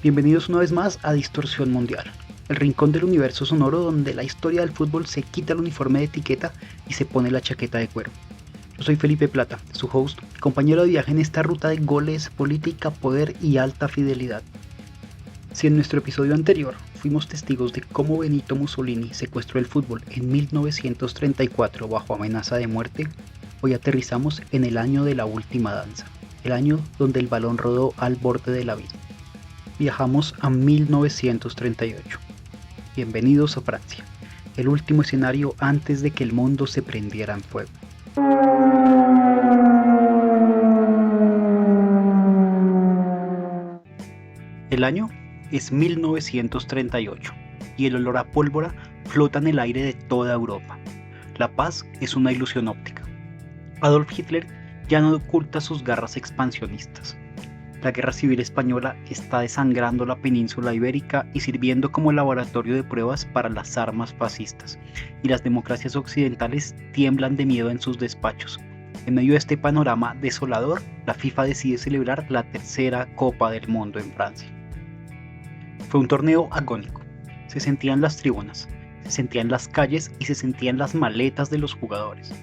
Bienvenidos una vez más a Distorsión Mundial, el rincón del universo sonoro donde la historia del fútbol se quita el uniforme de etiqueta y se pone la chaqueta de cuero. Yo soy Felipe Plata, su host, compañero de viaje en esta ruta de goles, política, poder y alta fidelidad. Si en nuestro episodio anterior fuimos testigos de cómo Benito Mussolini secuestró el fútbol en 1934 bajo amenaza de muerte, hoy aterrizamos en el año de la última danza, el año donde el balón rodó al borde del abismo. Viajamos a 1938. Bienvenidos a Francia, el último escenario antes de que el mundo se prendiera en fuego. El año es 1938 y el olor a pólvora flota en el aire de toda Europa. La paz es una ilusión óptica. Adolf Hitler ya no oculta sus garras expansionistas. La guerra civil española está desangrando la península ibérica y sirviendo como laboratorio de pruebas para las armas fascistas, y las democracias occidentales tiemblan de miedo en sus despachos. En medio de este panorama desolador, la FIFA decide celebrar la tercera Copa del Mundo en Francia. Fue un torneo agónico. Se sentía en las tribunas, se sentía en las calles y se sentía en las maletas de los jugadores.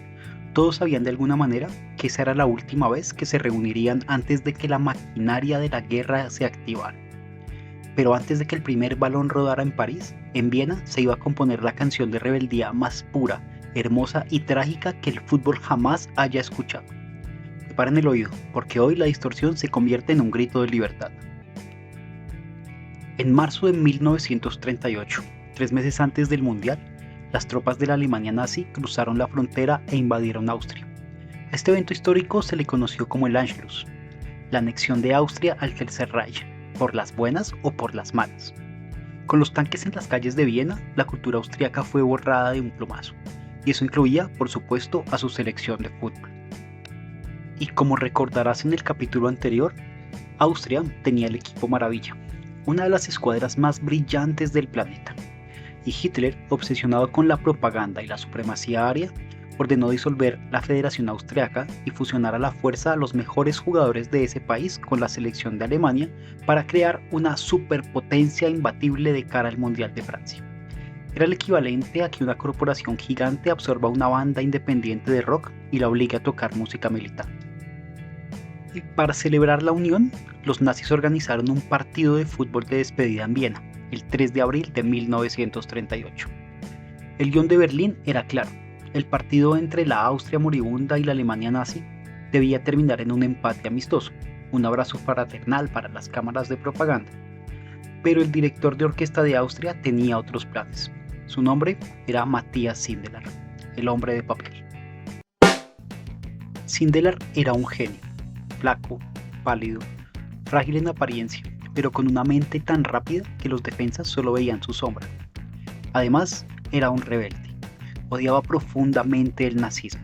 Todos sabían de alguna manera que esa era la última vez que se reunirían antes de que la maquinaria de la guerra se activara. Pero antes de que el primer balón rodara en París, en Viena se iba a componer la canción de rebeldía más pura, hermosa y trágica que el fútbol jamás haya escuchado. Preparen el oído, porque hoy la distorsión se convierte en un grito de libertad. En marzo de 1938, 3 meses antes del Mundial, las tropas de la Alemania nazi cruzaron la frontera e invadieron Austria. A este evento histórico se le conoció como el Anschluss, la anexión de Austria al Tercer Reich, por las buenas o por las malas. Con los tanques en las calles de Viena, la cultura austriaca fue borrada de un plumazo, y eso incluía, por supuesto, a su selección de fútbol. Y como recordarás en el capítulo anterior, Austria tenía el equipo maravilla, una de las escuadras más brillantes del planeta. Y Hitler, obsesionado con la propaganda y la supremacía aria, ordenó disolver la Federación Austriaca y fusionar a la fuerza a los mejores jugadores de ese país con la selección de Alemania para crear una superpotencia imbatible de cara al Mundial de Francia. Era el equivalente a que una corporación gigante absorba una banda independiente de rock y la obligue a tocar música militar. Y para celebrar la unión, los nazis organizaron un partido de fútbol de despedida en Viena, el 3 de abril de 1938. El guión de Berlín era claro: el partido entre la Austria moribunda y la Alemania nazi debía terminar en un empate amistoso, un abrazo fraternal para las cámaras de propaganda. Pero el director de orquesta de Austria tenía otros planes. Su nombre era Matthias Sindelar, el hombre de papel. Sindelar era un genio, flaco, pálido, frágil en apariencia, pero con una mente tan rápida que los defensas solo veían su sombra. Además, era un rebelde. Odiaba profundamente el nazismo.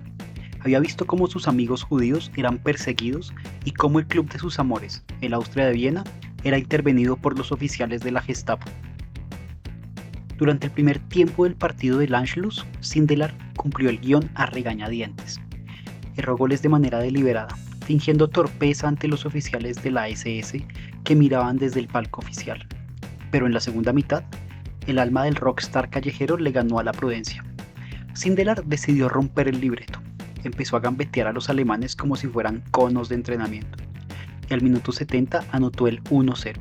Había visto cómo sus amigos judíos eran perseguidos y cómo el club de sus amores, el Austria de Viena, era intervenido por los oficiales de la Gestapo. Durante el primer tiempo del partido del Anschluss, Sindelar cumplió el guión a regañadientes. Erró goles de manera deliberada, fingiendo torpeza ante los oficiales de la SS que miraban desde el palco oficial. Pero en la segunda mitad, el alma del rockstar callejero le ganó a la prudencia. Sindelar decidió romper el libreto. Empezó a gambetear a los alemanes como si fueran conos de entrenamiento. Y al minuto 70 anotó el 1-0.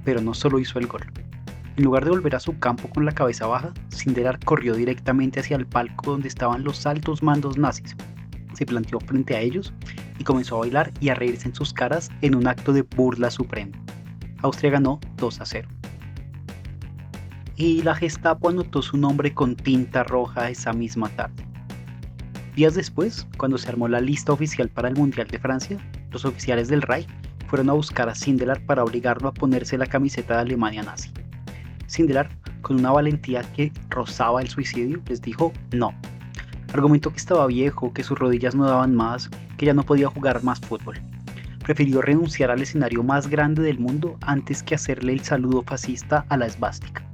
Pero no solo hizo el gol. En lugar de volver a su campo con la cabeza baja, Sindelar corrió directamente hacia el palco donde estaban los altos mandos nazis. Se planteó frente a ellos y comenzó a bailar y a reírse en sus caras en un acto de burla suprema. Austria ganó 2-0. Y la Gestapo anotó su nombre con tinta roja esa misma tarde. Días después, cuando se armó la lista oficial para el Mundial de Francia, los oficiales del Reich fueron a buscar a Sindelar para obligarlo a ponerse la camiseta de Alemania nazi. Sindelar, con una valentía que rozaba el suicidio, les dijo no. Argumentó que estaba viejo, que sus rodillas no daban más, que ya no podía jugar más fútbol. Prefirió renunciar al escenario más grande del mundo antes que hacerle el saludo fascista a la esvástica.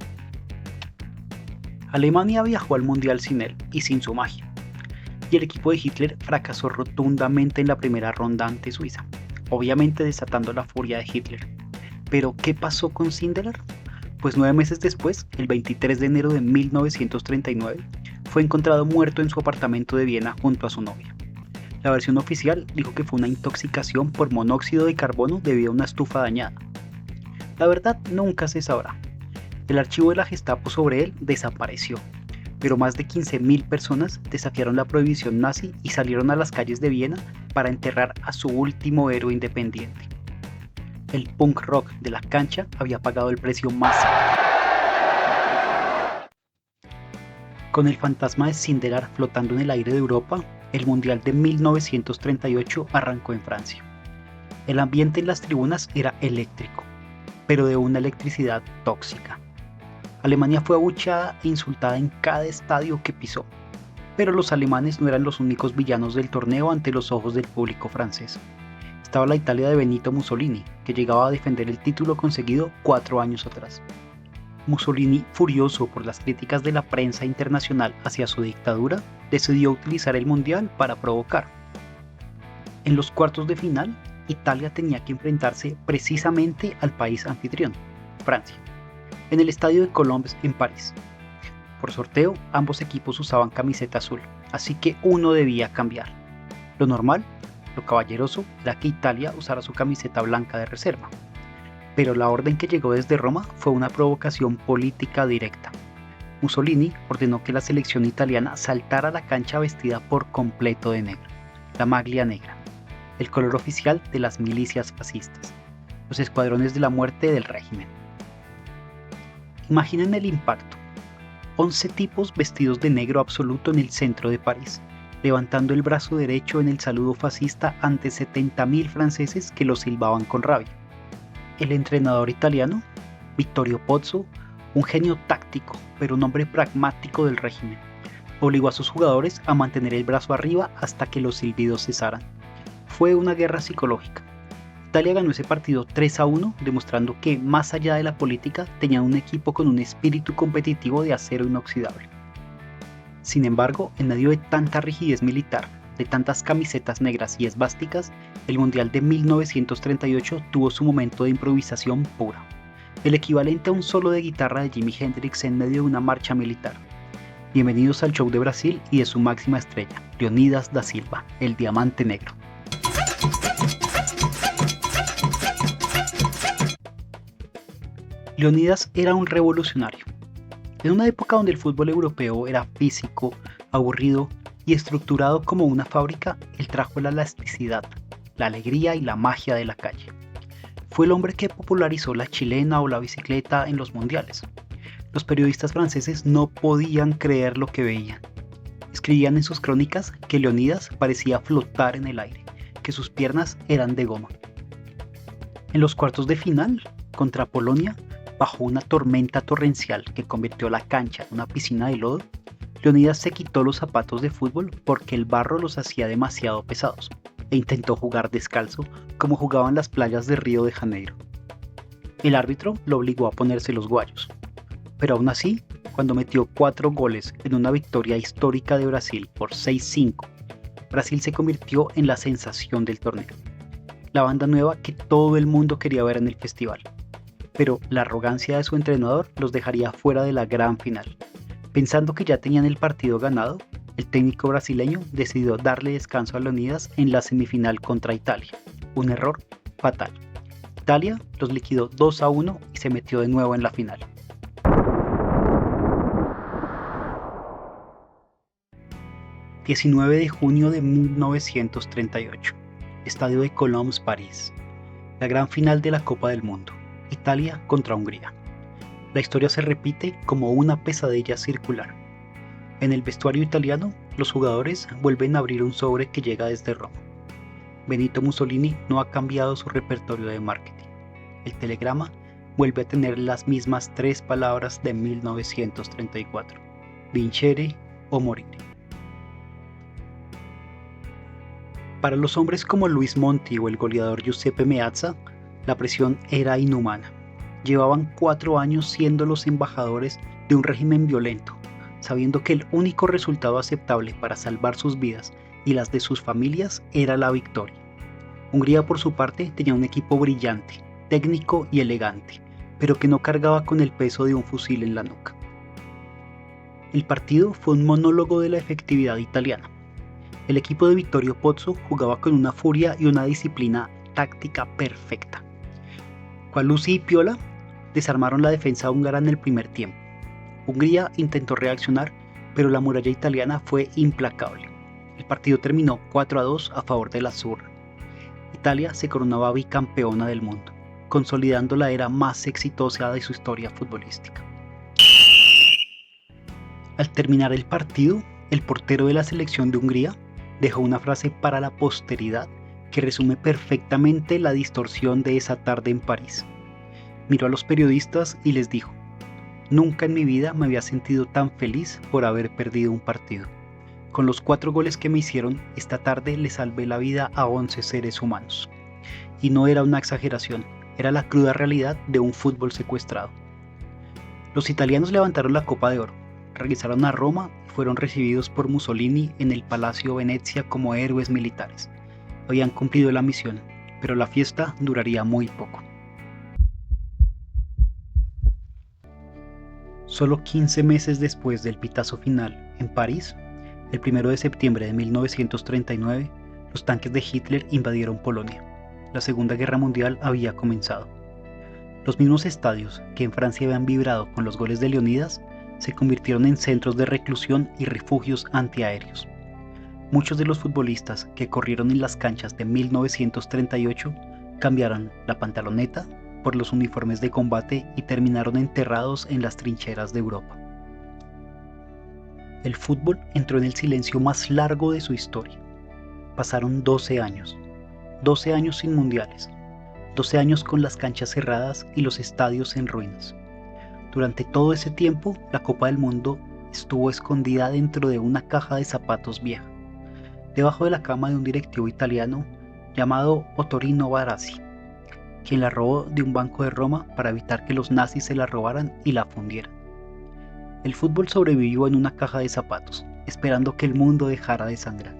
Alemania viajó al Mundial sin él y sin su magia, y el equipo de Hitler fracasó rotundamente en la primera ronda ante Suiza, obviamente desatando la furia de Hitler. Pero, ¿qué pasó con Sindelar? Pues 9 meses después, el 23 de enero de 1939, fue encontrado muerto en su apartamento de Viena junto a su novia. La versión oficial dijo que fue una intoxicación por monóxido de carbono debido a una estufa dañada. La verdad nunca se sabrá. El archivo de la Gestapo sobre él desapareció, pero más de 15.000 personas desafiaron la prohibición nazi y salieron a las calles de Viena para enterrar a su último héroe independiente. El punk rock de la cancha había pagado el precio más alto. Con el fantasma de Sindelar flotando en el aire de Europa, el Mundial de 1938 arrancó en Francia. El ambiente en las tribunas era eléctrico, pero de una electricidad tóxica. Alemania fue abucheada e insultada en cada estadio que pisó, pero los alemanes no eran los únicos villanos del torneo ante los ojos del público francés. Estaba la Italia de Benito Mussolini, que llegaba a defender el título conseguido 4 años atrás. Mussolini, furioso por las críticas de la prensa internacional hacia su dictadura, decidió utilizar el Mundial para provocar. En los cuartos de final, Italia tenía que enfrentarse precisamente al país anfitrión, Francia, en el estadio de Colombes en París. Por sorteo, ambos equipos usaban camiseta azul, así que uno debía cambiar. Lo normal, lo caballeroso, era que Italia usara su camiseta blanca de reserva. Pero la orden que llegó desde Roma fue una provocación política directa. Mussolini ordenó que la selección italiana saltara a la cancha vestida por completo de negro, la maglia negra, el color oficial de las milicias fascistas, los escuadrones de la muerte del régimen. Imaginen el impacto: 11 tipos vestidos de negro absoluto en el centro de París, levantando el brazo derecho en el saludo fascista ante 70.000 franceses que lo silbaban con rabia. El entrenador italiano, Vittorio Pozzo, un genio táctico, pero un hombre pragmático del régimen, obligó a sus jugadores a mantener el brazo arriba hasta que los silbidos cesaran. Fue una guerra psicológica. Italia ganó ese partido 3-1, demostrando que, más allá de la política, tenían un equipo con un espíritu competitivo de acero inoxidable. Sin embargo, en medio de tanta rigidez militar, de tantas camisetas negras y esvásticas, el Mundial de 1938 tuvo su momento de improvisación pura, el equivalente a un solo de guitarra de Jimi Hendrix en medio de una marcha militar. Bienvenidos al show de Brasil y de su máxima estrella, Leonidas da Silva, el Diamante Negro. Leonidas era un revolucionario. En una época donde el fútbol europeo era físico, aburrido y estructurado como una fábrica, él trajo la elasticidad, la alegría y la magia de la calle. Fue el hombre que popularizó la chilena o la bicicleta en los mundiales. Los periodistas franceses no podían creer lo que veían. Escribían en sus crónicas que Leonidas parecía flotar en el aire, que sus piernas eran de goma. En los cuartos de final, contra Polonia, bajo una tormenta torrencial que convirtió la cancha en una piscina de lodo, Leonidas se quitó los zapatos de fútbol porque el barro los hacía demasiado pesados e intentó jugar descalzo como jugaban las playas de Río de Janeiro. El árbitro lo obligó a ponerse los guayos, pero aún así, cuando metió 4 goles en una victoria histórica de Brasil por 6-5, Brasil se convirtió en la sensación del torneo, la banda nueva que todo el mundo quería ver en el festival. Pero la arrogancia de su entrenador los dejaría fuera de la gran final. Pensando que ya tenían el partido ganado, el técnico brasileño decidió darle descanso a Leonidas en la semifinal contra Italia, un error fatal. Italia los liquidó 2-1 y se metió de nuevo en la final. ...19 de junio de 1938... Estadio de Colombes, París... La gran final de la Copa del Mundo... Italia contra Hungría. La historia se repite como una pesadilla circular. En el vestuario italiano, los jugadores vuelven a abrir un sobre que llega desde Roma. Benito Mussolini no ha cambiado su repertorio de marketing. El telegrama vuelve a tener las mismas 3 palabras de 1934: vincere o morire. Para los hombres como Luis Monti o el goleador Giuseppe Meazza, la presión era inhumana. Llevaban 4 años siendo los embajadores de un régimen violento, sabiendo que el único resultado aceptable para salvar sus vidas y las de sus familias era la victoria. Hungría, por su parte, tenía un equipo brillante, técnico y elegante, pero que no cargaba con el peso de un fusil en la nuca. El partido fue un monólogo de la efectividad italiana. El equipo de Vittorio Pozzo jugaba con una furia y una disciplina táctica perfecta. Lucy y Piola desarmaron la defensa húngara en el primer tiempo. Hungría intentó reaccionar, pero la muralla italiana fue implacable. El partido terminó 4-2 a favor de la Azzurra. Italia se coronaba bicampeona del mundo, consolidando la era más exitosa de su historia futbolística. Al terminar el partido, el portero de la selección de Hungría dejó una frase para la posteridad que resume perfectamente la distorsión de esa tarde en París. Miró a los periodistas y les dijo: "Nunca en mi vida me había sentido tan feliz por haber perdido un partido. Con los 4 goles que me hicieron, esta tarde le salvé la vida a 11 seres humanos". Y no era una exageración, era la cruda realidad de un fútbol secuestrado. Los italianos levantaron la Copa de Oro, regresaron a Roma y fueron recibidos por Mussolini en el Palacio Venezia como héroes militares. Habían cumplido la misión, pero la fiesta duraría muy poco. Solo 15 meses después del pitazo final en París, el 1 de septiembre de 1939, los tanques de Hitler invadieron Polonia. La Segunda Guerra Mundial había comenzado. Los mismos estadios que en Francia habían vibrado con los goles de Leonidas se convirtieron en centros de reclusión y refugios antiaéreos. Muchos de los futbolistas que corrieron en las canchas de 1938 cambiaron la pantaloneta por los uniformes de combate y terminaron enterrados en las trincheras de Europa. El fútbol entró en el silencio más largo de su historia. Pasaron 12 años sin mundiales, 12 años con las canchas cerradas y los estadios en ruinas. Durante todo ese tiempo, la Copa del Mundo estuvo escondida dentro de una caja de zapatos vieja, debajo de la cama de un directivo italiano llamado Ottorino Barassi, quien la robó de un banco de Roma para evitar que los nazis se la robaran y la fundieran. El fútbol sobrevivió en una caja de zapatos, esperando que el mundo dejara de sangrar.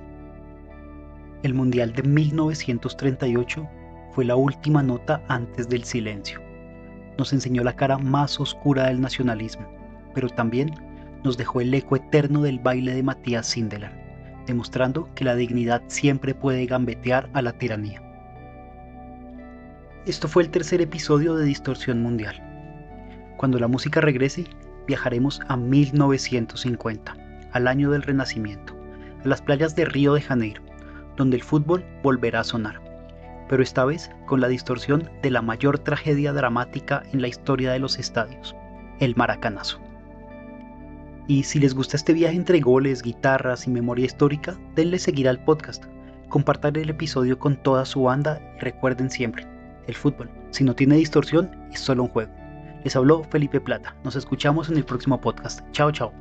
El Mundial de 1938 fue la última nota antes del silencio. Nos enseñó la cara más oscura del nacionalismo, pero también nos dejó el eco eterno del baile de Matías Sindelar, demostrando que la dignidad siempre puede gambetear a la tiranía. Esto fue el tercer episodio de Distorsión Mundial. Cuando la música regrese, viajaremos a 1950, al año del Renacimiento, a las playas de Río de Janeiro, donde el fútbol volverá a sonar, pero esta vez con la distorsión de la mayor tragedia dramática en la historia de los estadios, el Maracanazo. Y si les gusta este viaje entre goles, guitarras y memoria histórica, denle seguir al podcast, compartan el episodio con toda su banda y recuerden siempre, el fútbol, si no tiene distorsión, es solo un juego. Les habló Felipe Plata, nos escuchamos en el próximo podcast. Chao, chao.